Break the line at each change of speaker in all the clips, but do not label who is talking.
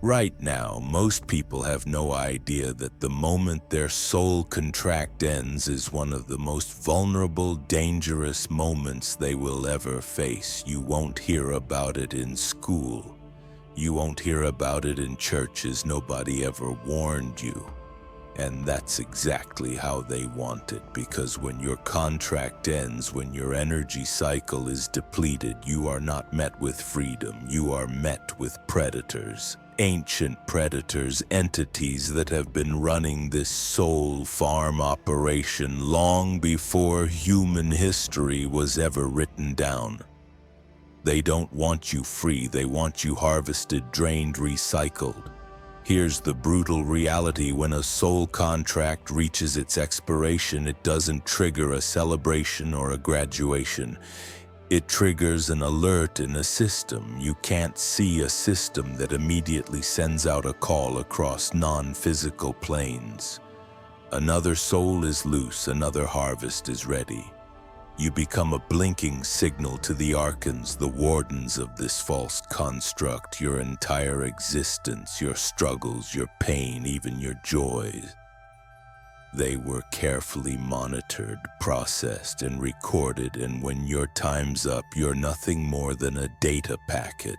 Right now, most people have no idea that the moment their soul contract ends is one of the most vulnerable, dangerous moments they will ever face. You won't hear about it in school. You won't hear about it in churches. Nobody ever warned you. And that's exactly how they want it, because when your contract ends, when your energy cycle is depleted, you are not met with freedom. You are met with predators. Ancient predators, entities that have been running this soul farm operation long before human history was ever written down. They don't want you free, they want you harvested, drained, recycled. Here's the brutal reality: when a soul contract reaches its expiration, it doesn't trigger a celebration or a graduation. It triggers an alert in a system. You can't see a system that immediately sends out a call across non-physical planes. Another soul is loose, another harvest is ready. You become a blinking signal to the archons, the wardens of this false construct. Your entire existence, your struggles, your pain, even your joys, they were carefully monitored, processed, and recorded, and when your time's up, you're nothing more than a data packet.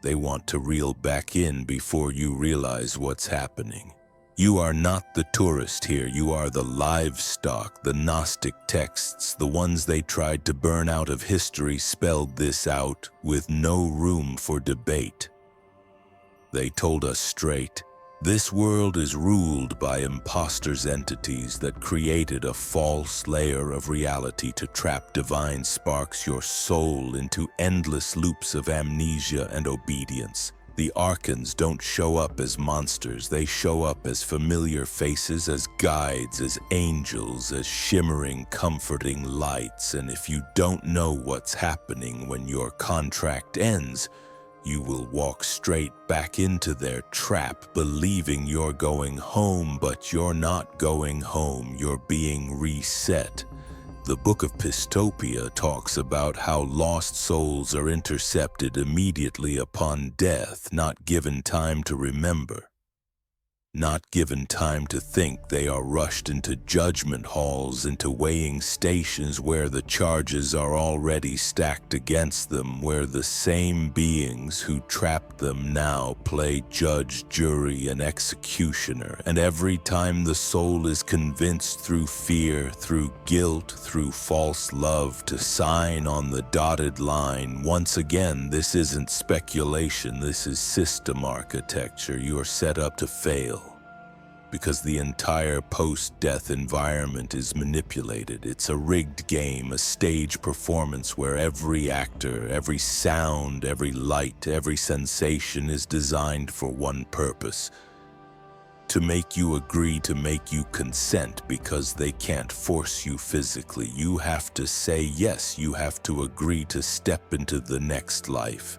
They want to reel back in before you realize what's happening. You are not the tourist here, you are the livestock. The Gnostic texts, the ones they tried to burn out of history, spelled this out with no room for debate. They told us straight, this world is ruled by imposters, entities that created a false layer of reality to trap divine sparks, your soul, into endless loops of amnesia and obedience. The archons don't show up as monsters, they show up as familiar faces, as guides, as angels, as shimmering, comforting lights. And if you don't know what's happening when your contract ends, you will walk straight back into their trap, believing you're going home, but you're not going home, you're being reset. The Book of Pistopia talks about how lost souls are intercepted immediately upon death, not given time to remember, not given time to think. They are rushed into judgment halls, into weighing stations where the charges are already stacked against them, where the same beings who trapped them now play judge, jury, and executioner. And every time the soul is convinced through fear, through guilt, through false love to sign on the dotted line, once again, this isn't speculation, this is system architecture. You are set up to fail, because the entire post-death environment is manipulated. It's a rigged game, a stage performance where every actor, every sound, every light, every sensation is designed for one purpose: to make you agree, to make you consent, because they can't force you physically. You have to say yes, you have to agree to step into the next life.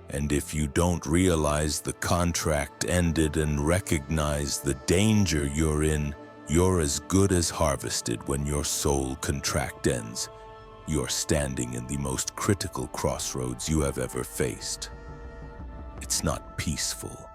And if you don't realize the contract ended and recognize the danger you're in, you're as good as harvested. When your soul contract ends, you're standing in the most critical crossroads you have ever faced. It's not peaceful.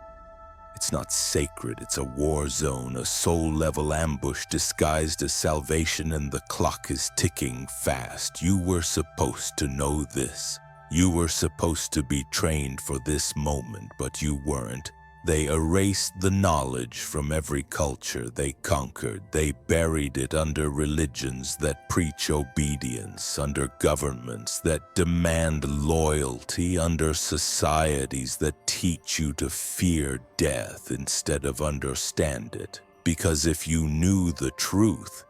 It's not sacred. It's a war zone, a soul-level ambush disguised as salvation, and the clock is ticking fast. You were supposed to know this. You were supposed to be trained for this moment, but you weren't. They erased the knowledge from every culture they conquered. They buried it under religions that preach obedience, under governments that demand loyalty, under societies that teach you to fear death instead of understand it. Because if you knew the truth,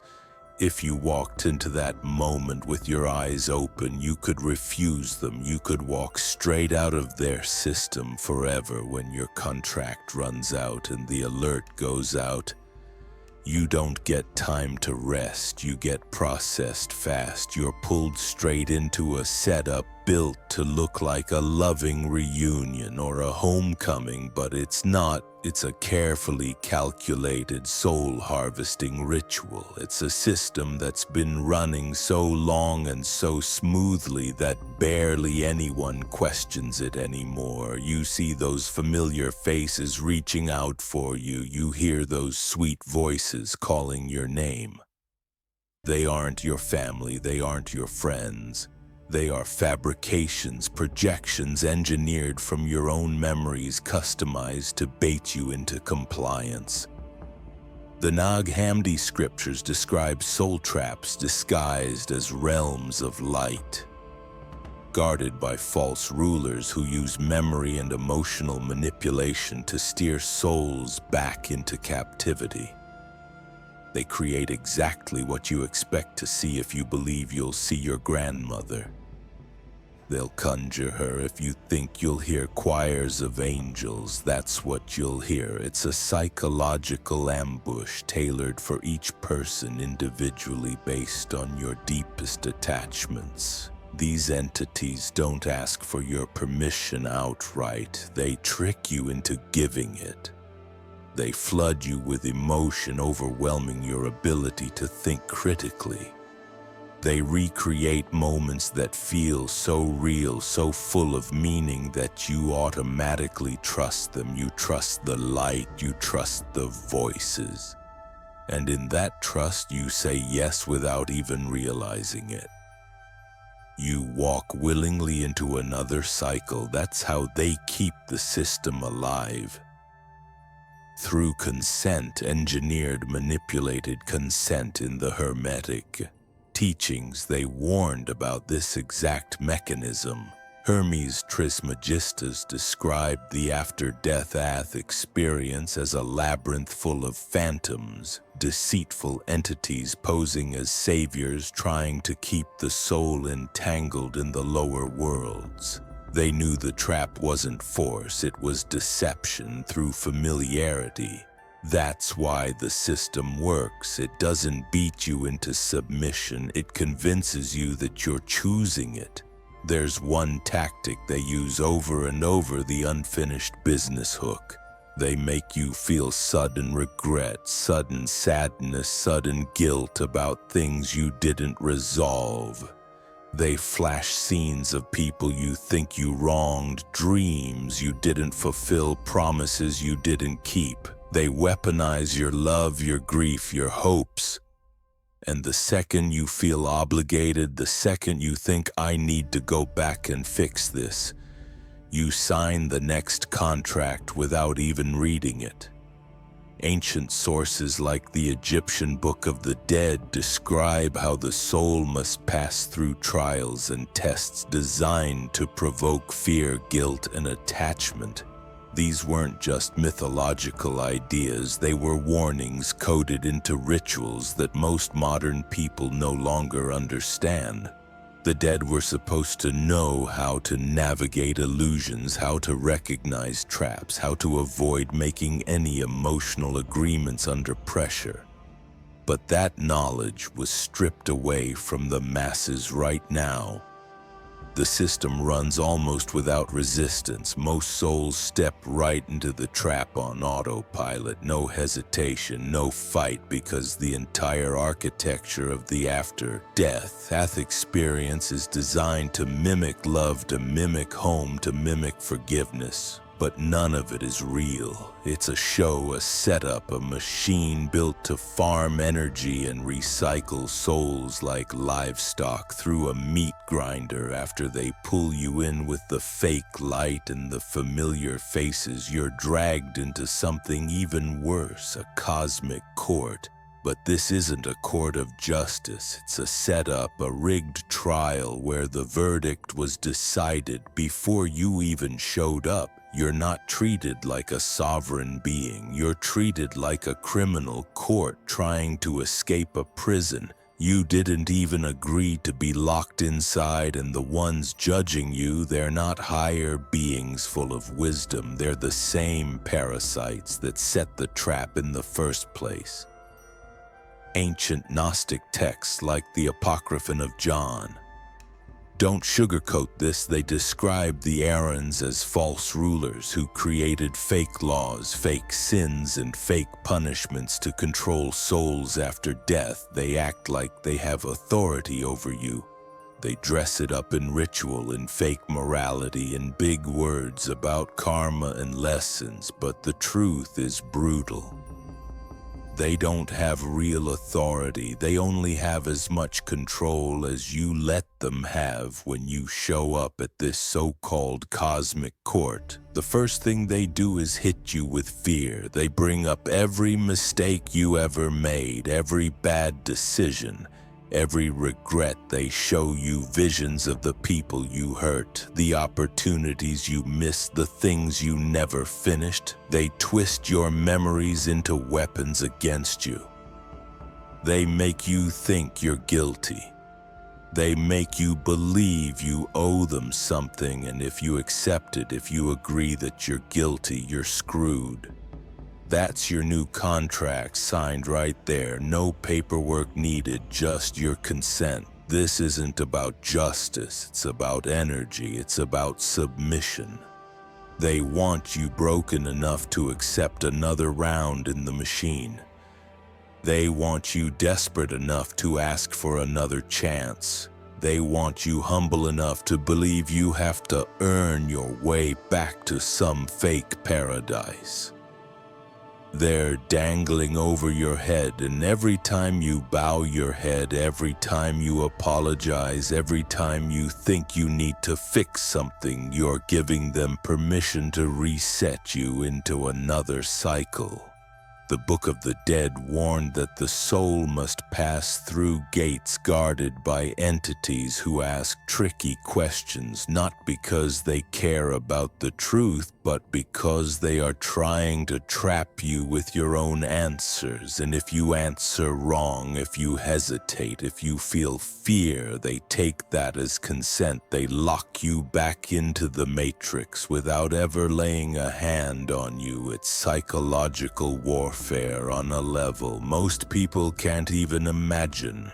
if you walked into that moment with your eyes open, you could refuse them. You could walk straight out of their system forever. When your contract runs out and the alert goes out, you don't get time to rest. You get processed fast. You're pulled straight into a setup built to look like a loving reunion or a homecoming, but it's not. It's a carefully calculated soul-harvesting ritual. It's a system that's been running so long and so smoothly that barely anyone questions it anymore. You see those familiar faces reaching out for you. You hear those sweet voices calling your name. They aren't your family. They aren't your friends. They are fabrications, projections engineered from your own memories, customized to bait you into compliance. The Nag Hammadi scriptures describe soul traps disguised as realms of light, guarded by false rulers who use memory and emotional manipulation to steer souls back into captivity. They create exactly what you expect to see if you believe you'll see your grandmother. They'll conjure her if you think you'll hear choirs of angels. That's what you'll hear. It's a psychological ambush tailored for each person individually based on your deepest attachments. These entities don't ask for your permission outright. They trick you into giving it. They flood you with emotion, overwhelming your ability to think critically. They recreate moments that feel so real, so full of meaning that you automatically trust them. You trust the light, you trust the voices. And in that trust, you say yes without even realizing it. You walk willingly into another cycle. That's how they keep the system alive. Through consent, engineered, manipulated consent in the Hermetic teachings, they warned about this exact mechanism. Hermes Trismegistus described the after-death experience as a labyrinth full of phantoms, deceitful entities posing as saviors trying to keep the soul entangled in the lower worlds. They knew the trap wasn't force, it was deception through familiarity. That's why the system works. It doesn't beat you into submission, it convinces you that you're choosing it. There's one tactic they use over and over, the unfinished business hook. They make you feel sudden regret, sudden sadness, sudden guilt about things you didn't resolve. They flash scenes of people you think you wronged, dreams you didn't fulfill, promises you didn't keep. They weaponize your love, your grief, your hopes. And the second you feel obligated, the second you think, I need to go back and fix this, you sign the next contract without even reading it. Ancient sources like the Egyptian Book of the Dead describe how the soul must pass through trials and tests designed to provoke fear, guilt, and attachment. These weren't just mythological ideas, they were warnings coded into rituals that most modern people no longer understand. The dead were supposed to know how to navigate illusions, how to recognize traps, how to avoid making any emotional agreements under pressure. But that knowledge was stripped away from the masses right now. The system runs almost without resistance. Most souls step right into the trap on autopilot, no hesitation, no fight, because the entire architecture of the after-death experience is designed to mimic love, to mimic home, to mimic forgiveness. But none of it is real. It's a show, a setup, a machine built to farm energy and recycle souls like livestock through a meat grinder. After they pull you in with the fake light and the familiar faces, you're dragged into something even worse, a cosmic court. But this isn't a court of justice. It's a setup, a rigged trial where the verdict was decided before you even showed up. You're not treated like a sovereign being. You're treated like a criminal court trying to escape a prison. You didn't even agree to be locked inside, and the ones judging you, they're not higher beings full of wisdom. They're the same parasites that set the trap in the first place. Ancient Gnostic texts like the Apocryphon of John don't sugarcoat this. They describe the Arians as false rulers who created fake laws, fake sins, and fake punishments to control souls after death. They act like they have authority over you. They dress it up in ritual, in fake morality, in big words about karma and lessons, but the truth is brutal. They don't have real authority. They only have as much control as you let them have when you show up at this so-called cosmic court. The first thing they do is hit you with fear. They bring up every mistake you ever made, every bad decision, every regret. They show you visions of the people you hurt, the opportunities you missed, the things you never finished. They twist your memories into weapons against you. They make you think you're guilty. They make you believe you owe them something, and if you accept it, if you agree that you're guilty, you're screwed. That's your new contract signed right there. No paperwork needed, just your consent. This isn't about justice, it's about energy, it's about submission. They want you broken enough to accept another round in the machine. They want you desperate enough to ask for another chance. They want you humble enough to believe you have to earn your way back to some fake paradise. They're dangling over your head, and every time you bow your head, every time you apologize, every time you think you need to fix something, you're giving them permission to reset you into another cycle. The Book of the Dead warned that the soul must pass through gates guarded by entities who ask tricky questions, not because they care about the truth, but because they are trying to trap you with your own answers. And if you answer wrong, if you hesitate, if you feel fear, they take that as consent. They lock you back into the matrix without ever laying a hand on you. It's psychological warfare on a level most people can't even imagine.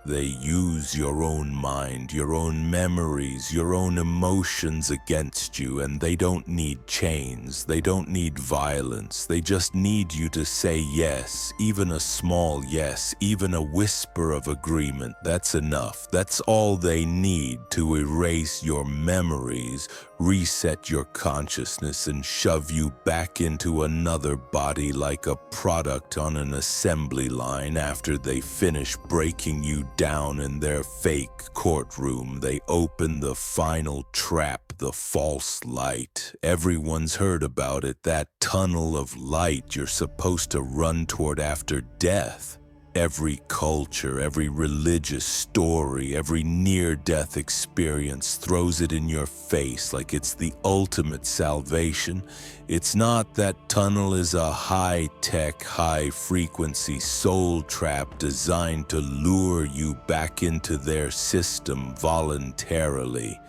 They use your own mind, your own memories, your own emotions against you, and they don't need chains, they don't need violence, they just need you to say yes, even a small yes, even a whisper of agreement. That's enough. That's all they need to erase your memories, reset your consciousness, and shove you back into another body like a product on an assembly line. After they finish breaking you down in their fake courtroom, they open the final trap, the false light. Everyone's heard about it, that tunnel of light you're supposed to run toward after death. Every culture, every religious story, every near-death experience throws it in your face like it's the ultimate salvation. It's not. That tunnel is a high-tech, high-frequency soul trap designed to lure you back into their system voluntarily.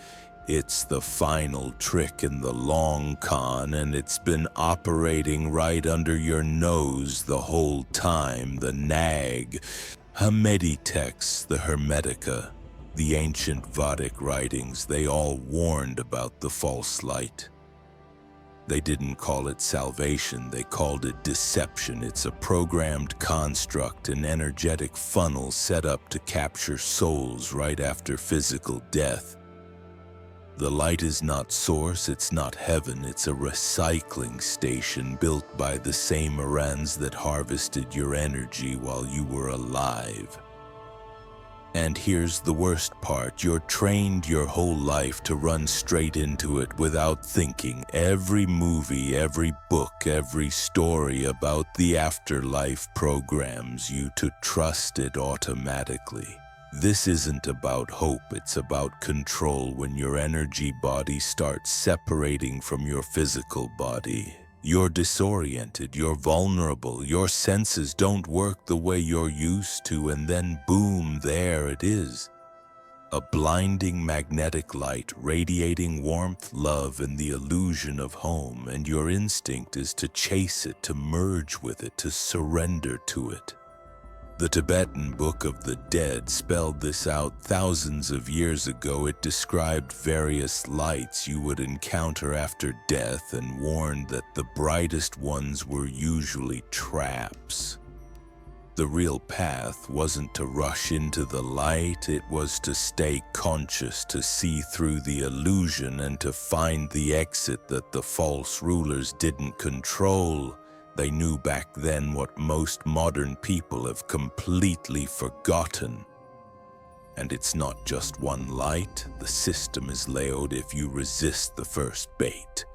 It's the final trick in the long con, and it's been operating right under your nose the whole time. The nag, Hermetitex, the Hermetica, the ancient Vedic writings, they all warned about the false light. They didn't call it salvation, they called it deception. It's a programmed construct, an energetic funnel set up to capture souls right after physical death. The light is not source, it's not heaven, it's a recycling station built by the same Irans that harvested your energy while you were alive. And here's the worst part, you're trained your whole life to run straight into it without thinking. Every movie, every book, every story about the afterlife programs you to trust it automatically. This isn't about hope, it's about control. When your energy body starts separating from your physical body, you're disoriented, you're vulnerable, your senses don't work the way you're used to, and then boom, there it is. A blinding magnetic light radiating warmth, love, and the illusion of home, and your instinct is to chase it, to merge with it, to surrender to it. The Tibetan Book of the Dead spelled this out thousands of years ago. It described various lights you would encounter after death and warned that the brightest ones were usually traps. The real path wasn't to rush into the light, it was to stay conscious, to see through the illusion and to find the exit that the false rulers didn't control. They knew back then what most modern people have completely forgotten. And it's not just one light. The system is layered. If you resist the first bait,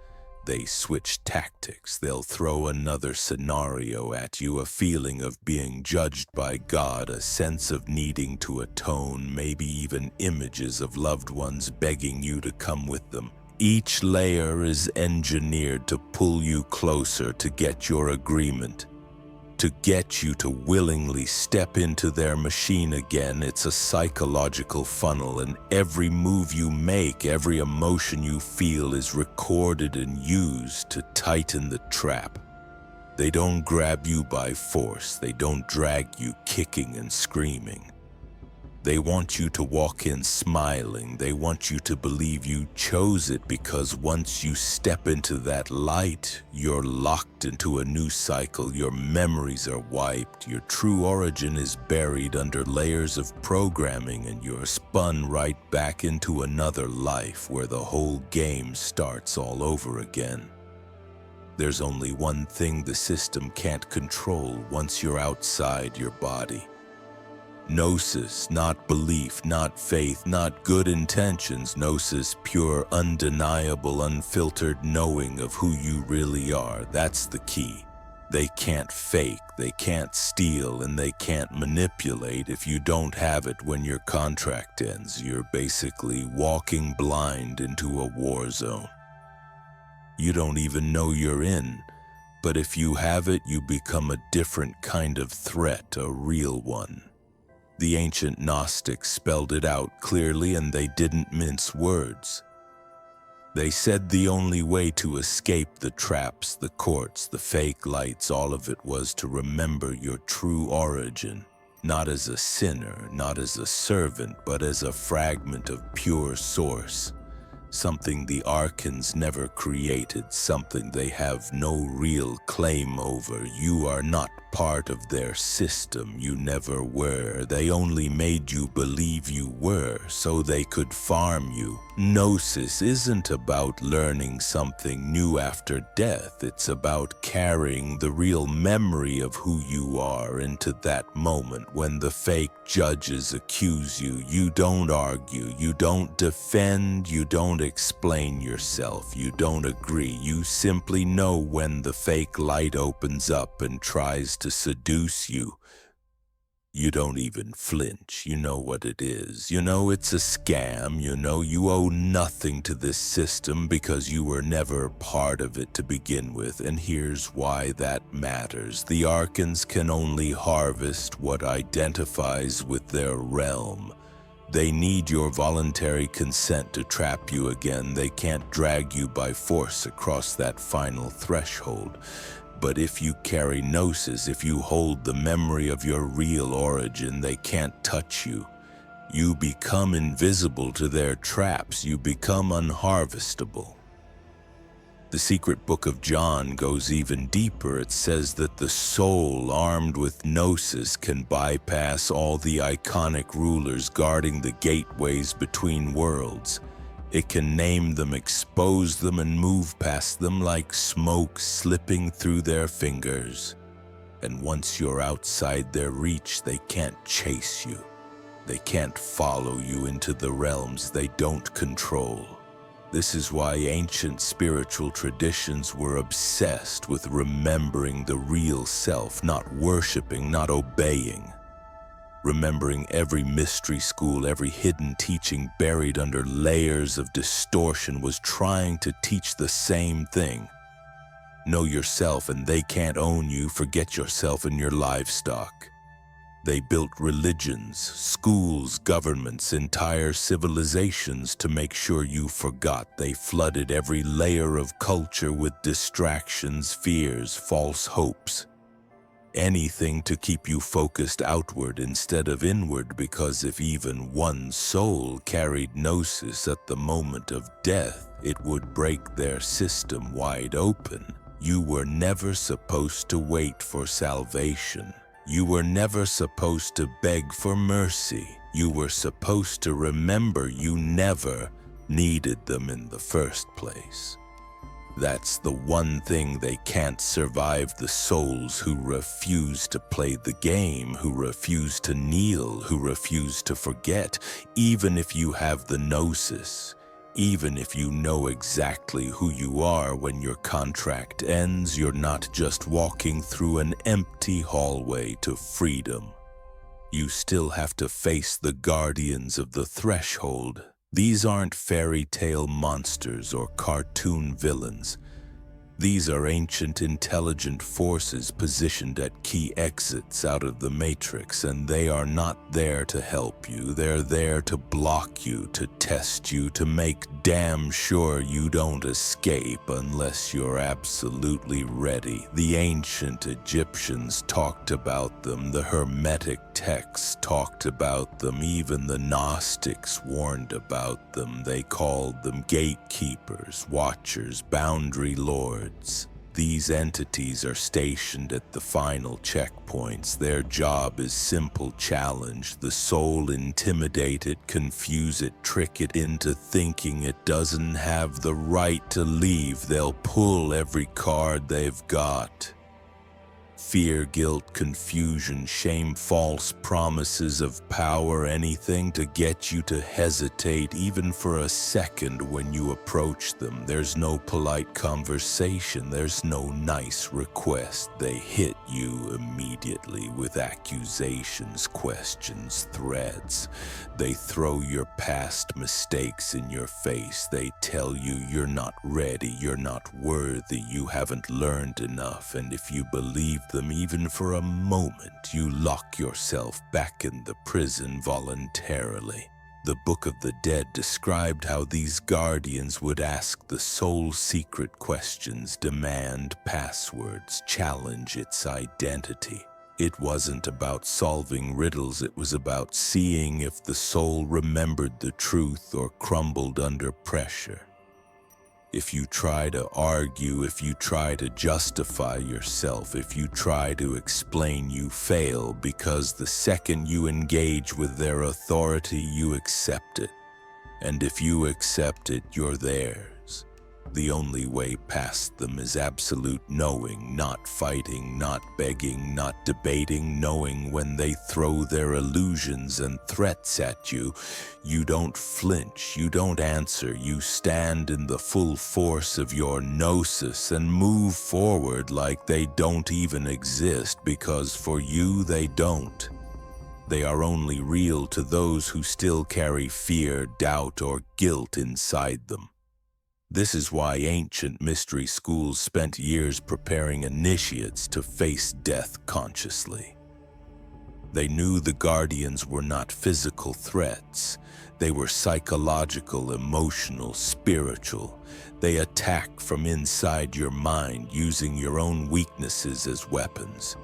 they switch tactics. They'll throw another scenario at you, a feeling of being judged by God, a sense of needing to atone, maybe even images of loved ones begging you to come with them. Each layer is engineered to pull you closer, to get your agreement, to get you to willingly step into their machine again. It's a psychological funnel, and every move you make, every emotion you feel is recorded and used to tighten the trap. They don't grab you by force. They don't drag you kicking and screaming. They want you to walk in smiling. They want you to believe you chose it, because once you step into that light, you're locked into a new cycle. Your memories are wiped. Your true origin is buried under layers of programming, and you're spun right back into another life where the whole game starts all over again. There's only one thing the system can't control once you're outside your body. Gnosis, not belief, not faith, not good intentions. Gnosis, pure, undeniable, unfiltered knowing of who you really are. That's the key. They can't fake, they can't steal, and they can't manipulate. If you don't have it when your contract ends, you're basically walking blind into a war zone. You don't even know you're in, but if you have it, you become a different kind of threat, a real one. The ancient Gnostics spelled it out clearly, and they didn't mince words. They said the only way to escape the traps, the courts, the fake lights, all of it was to remember your true origin, not as a sinner, not as a servant, but as a fragment of pure source. Something the Archons never created, something they have no real claim over. You are not part of their system. You never were. They only made you believe you were so they could farm you. Gnosis isn't about learning something new after death. It's about carrying the real memory of who you are into that moment when the fake judges accuse you. You don't argue, you don't defend, you don't explain yourself, you don't agree. You simply know when the fake light opens up and tries to seduce you. You don't even flinch. You know what it is. You know it's a scam. You know you owe nothing to this system because you were never part of it to begin with. And here's why that matters. The Archons can only harvest what identifies with their realm. They need your voluntary consent to trap you again. They can't drag you by force across that final threshold. But if you carry Gnosis, if you hold the memory of your real origin, they can't touch you. You become invisible to their traps. You become unharvestable. The secret book of John goes even deeper. It says that the soul armed with Gnosis can bypass all the iconic rulers guarding the gateways between worlds. It can name them, expose them, and move past them like smoke slipping through their fingers. And once you're outside their reach, they can't chase you. They can't follow you into the realms they don't control. This is why ancient spiritual traditions were obsessed with remembering the real self, not worshiping, not obeying. Remembering every mystery school, every hidden teaching buried under layers of distortion was trying to teach the same thing. Know yourself and they can't own you. Forget yourself and your livestock. They built religions, schools, governments, entire civilizations to make sure you forgot. They flooded every layer of culture with distractions, fears, false hopes. anything to keep you focused outward instead of inward, because if even one soul carried gnosis at the moment of death, it would break their system wide open. You were never supposed to wait for salvation. You were never supposed to beg for mercy. You were supposed to remember you never needed them in the first place. That's the one thing they can't survive, the souls who refuse to play the game, who refuse to kneel, who refuse to forget. Even if you have the gnosis, even if you know exactly who you are when your contract ends, you're not just walking through an empty hallway to freedom. You still have to face the guardians of the threshold. These aren't fairy tale monsters or cartoon villains. These are ancient intelligent forces positioned at key exits out of the Matrix, and they are not there to help you. They're there to block you, to test you, to make damn sure you don't escape unless you're absolutely ready. The ancient Egyptians talked about them, the Hermetic texts talked about them, even the Gnostics warned about them. They called them gatekeepers, watchers, boundary lords. These entities are stationed at the final checkpoints. Their job is simple: challenge the soul, intimidate it, confuse it, trick it into thinking it doesn't have the right to leave. They'll pull every card they've got. Fear, guilt, confusion, shame, false promises of power, anything to get you to hesitate even for a second when you approach them. There's no polite conversation, there's no nice request. They hit you immediately with accusations, questions, threats. They throw your past mistakes in your face. They tell you you're not ready, you're not worthy, you haven't learned enough, and if you believe them even for a moment, you lock yourself back in the prison voluntarily. The Book of the Dead described how these guardians would ask the soul secret questions, demand passwords, challenge its identity. It wasn't about solving riddles, it was about seeing if the soul remembered the truth or crumbled under pressure. If you try to argue, if you try to justify yourself, if you try to explain, you fail, because the second you engage with their authority, you accept it. And if you accept it, you're theirs. The only way past them is absolute knowing, not fighting, not begging, not debating, knowing when they throw their illusions and threats at you. You don't flinch, you don't answer, you stand in the full force of your gnosis and move forward like they don't even exist, because for you they don't. They are only real to those who still carry fear, doubt, or guilt inside them. This is why ancient mystery schools spent years preparing initiates to face death consciously. They knew the guardians were not physical threats. They were psychological, emotional, spiritual. They attack from inside your mind, using your own weaknesses as weapons.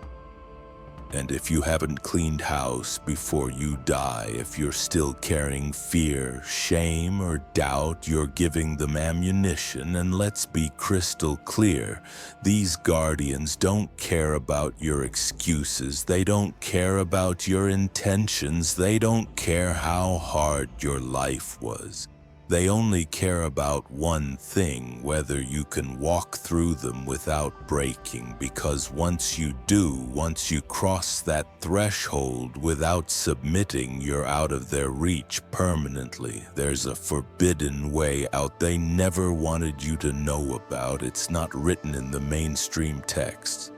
And if you haven't cleaned house before you die, if you're still carrying fear, shame, or doubt, you're giving them ammunition. And let's be crystal clear, these guardians don't care about your excuses. They don't care about your intentions. They don't care how hard your life was. They only care about one thing: whether you can walk through them without breaking, because once you do, once you cross that threshold without submitting, you're out of their reach permanently. There's a forbidden way out they never wanted you to know about. It's not written in the mainstream texts.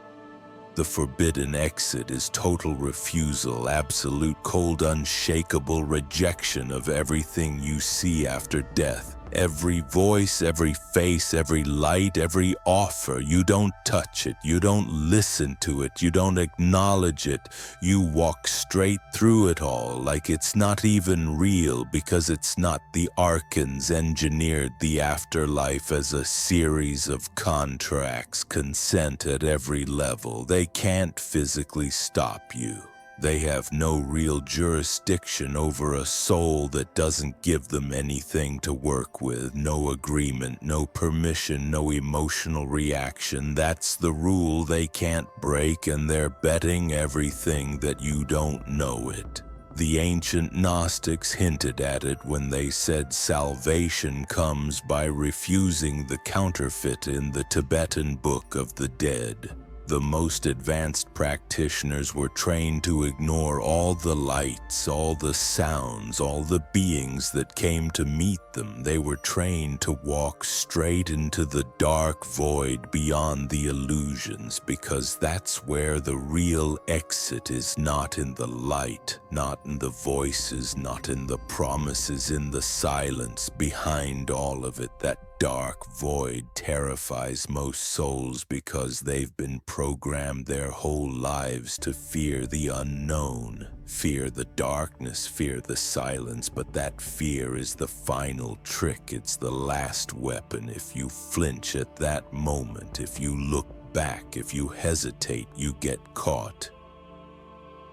The forbidden exit is total refusal, absolute, cold, unshakable rejection of everything you see after death. Every voice, every face, every light, every offer, you don't touch it, you don't listen to it, you don't acknowledge it. You walk straight through it all like it's not even real because it's not. The Archons engineered the afterlife as a series of contracts, consent at every level. They can't physically stop you. They have no real jurisdiction over a soul that doesn't give them anything to work with. No agreement, no permission, no emotional reaction. That's the rule they can't break, and they're betting everything that you don't know it. The ancient Gnostics hinted at it when they said salvation comes by refusing the counterfeit in the Tibetan Book of the Dead. The most advanced practitioners were trained to ignore all the lights, all the sounds, all the beings that came to meet them. They were trained to walk straight into the dark void beyond the illusions, because that's where the real exit is. Not in the light, not in the voices, not in the promises, in the silence behind all of it. That dark void terrifies most souls because they've been programmed their whole lives to fear the unknown, fear the darkness, fear the silence. But that fear is the final trick. It's the last weapon. If you flinch at that moment, if you look back, if you hesitate, you get caught.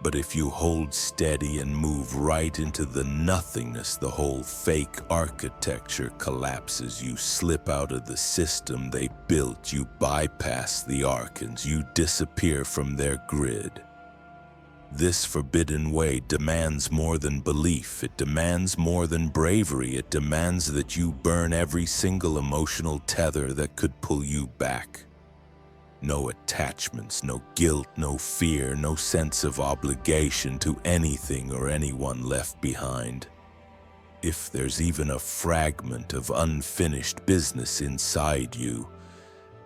But if you hold steady and move right into the nothingness, the whole fake architecture collapses. You slip out of the system they built. You bypass the Archons. You disappear from their grid. This forbidden way demands more than belief. It demands more than bravery. It demands that you burn every single emotional tether that could pull you back. No attachments, no guilt, no fear, no sense of obligation to anything or anyone left behind. If there's even a fragment of unfinished business inside you,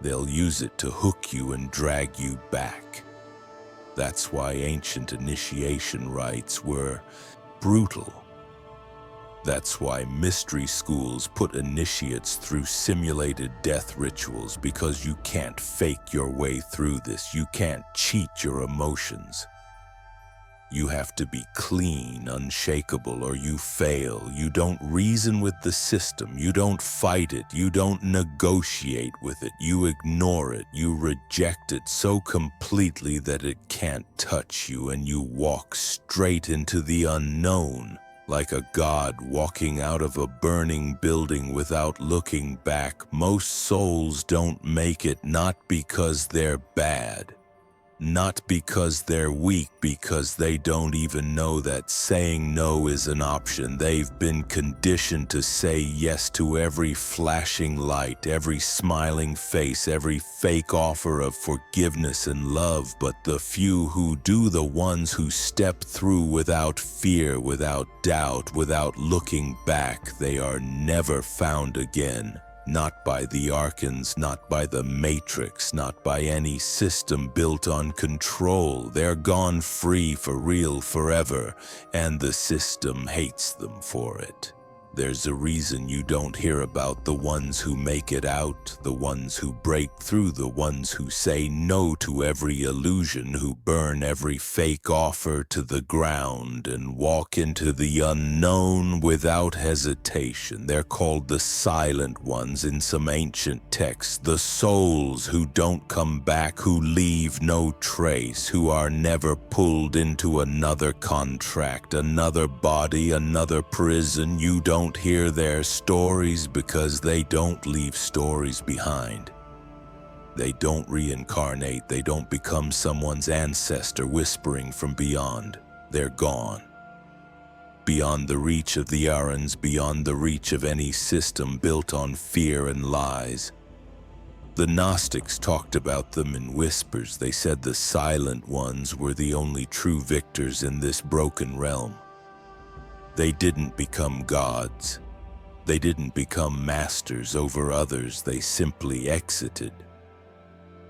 they'll use it to hook you and drag you back. That's why ancient initiation rites were brutal. That's why mystery schools put initiates through simulated death rituals, because you can't fake your way through this. You can't cheat your emotions. You have to be clean, unshakable, or you fail. You don't reason with the system. You don't fight it. You don't negotiate with it. You ignore it. You reject it so completely that it can't touch you, and you walk straight into the unknown. Like a god walking out of a burning building without looking back. Most souls don't make it, not because they're bad, not because they're weak, because they don't even know that saying no is an option. They've been conditioned to say yes to every flashing light, every smiling face, every fake offer of forgiveness and love. But the few who do, the ones who step through without fear, without doubt, without looking back, they are never found again. Not by the Archons, not by the Matrix, not by any system built on control. They're gone free for real forever, and the system hates them for it. There's a reason you don't hear about the ones who make it out, the ones who break through, the ones who say no to every illusion, who burn every fake offer to the ground and walk into the unknown without hesitation. They're called the silent ones in some ancient texts, the souls who don't come back, who leave no trace, who are never pulled into another contract, another body, another prison. You don't hear their stories because they don't leave stories behind. They don't reincarnate. They don't become someone's ancestor whispering from beyond. They're gone. Beyond the reach of the Archons, beyond the reach of any system built on fear and lies. The Gnostics talked about them in whispers. They said the silent ones were the only true victors in this broken realm. They didn't become gods. They didn't become masters over others. They simply exited.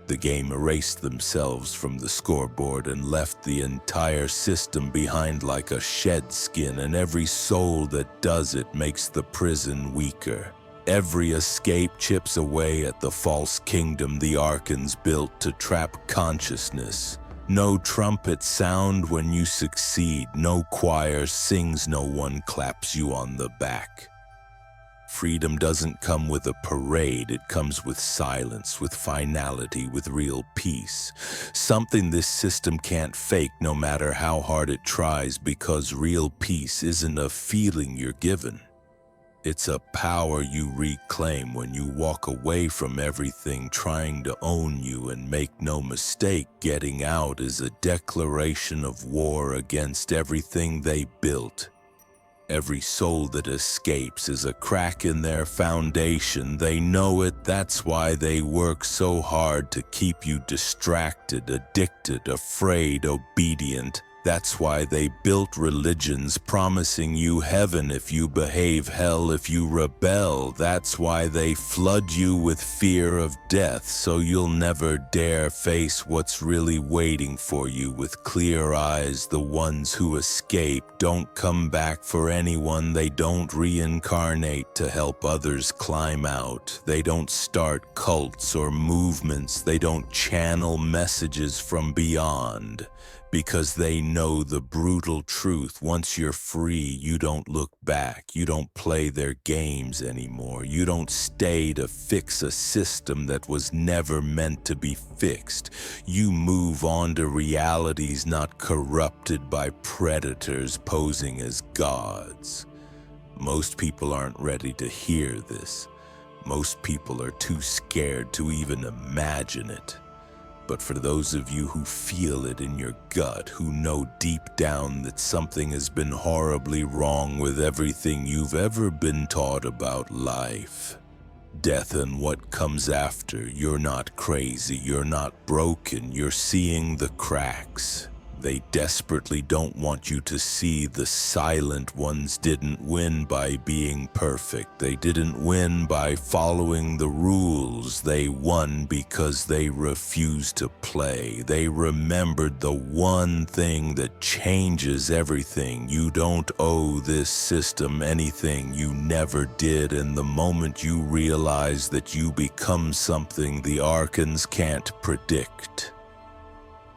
The game erased themselves from the scoreboard and left the entire system behind like a shed skin, and every soul that does it makes the prison weaker. Every escape chips away at the false kingdom the Archons built to trap consciousness. No trumpets sound when you succeed, no choir sings, no one claps you on the back. Freedom doesn't come with a parade, it comes with silence, with finality, with real peace. Something this system can't fake no matter how hard it tries, because real peace isn't a feeling you're given. It's a power you reclaim when you walk away from everything trying to own you, and make no mistake, getting out is a declaration of war against everything they built. Every soul that escapes is a crack in their foundation. They know it, that's why they work so hard to keep you distracted, addicted, afraid, obedient. That's why they built religions promising you heaven if you behave, hell if you rebel. That's why they flood you with fear of death, so you'll never dare face what's really waiting for you with clear eyes. The ones who escape don't come back for anyone. They don't reincarnate to help others climb out. They don't start cults or movements. They don't channel messages from beyond. Because they know the brutal truth. Once you're free, you don't look back. You don't play their games anymore. You don't stay to fix a system that was never meant to be fixed. You move on to realities not corrupted by predators posing as gods. Most people aren't ready to hear this. Most people are too scared to even imagine it. But for those of you who feel it in your gut, who know deep down that something has been horribly wrong with everything you've ever been taught about life, death and what comes after, you're not crazy, you're not broken, you're seeing the cracks. They desperately don't want you to see the silent ones didn't win by being perfect. They didn't win by following the rules. They won because they refused to play. They remembered the one thing that changes everything. You don't owe this system anything you never did, and the moment you realize that you become something the Archons can't predict,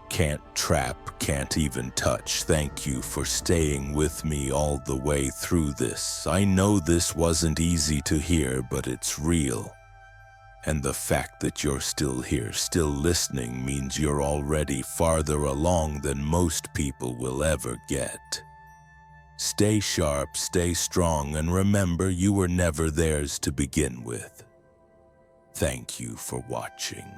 can't trap, can't even touch. Thank you for staying with me all the way through this. I know this wasn't easy to hear, but it's real. And the fact that you're still here, still listening, means you're already farther along than most people will ever get. Stay sharp, stay strong, and remember, you were never theirs to begin with. Thank you for watching.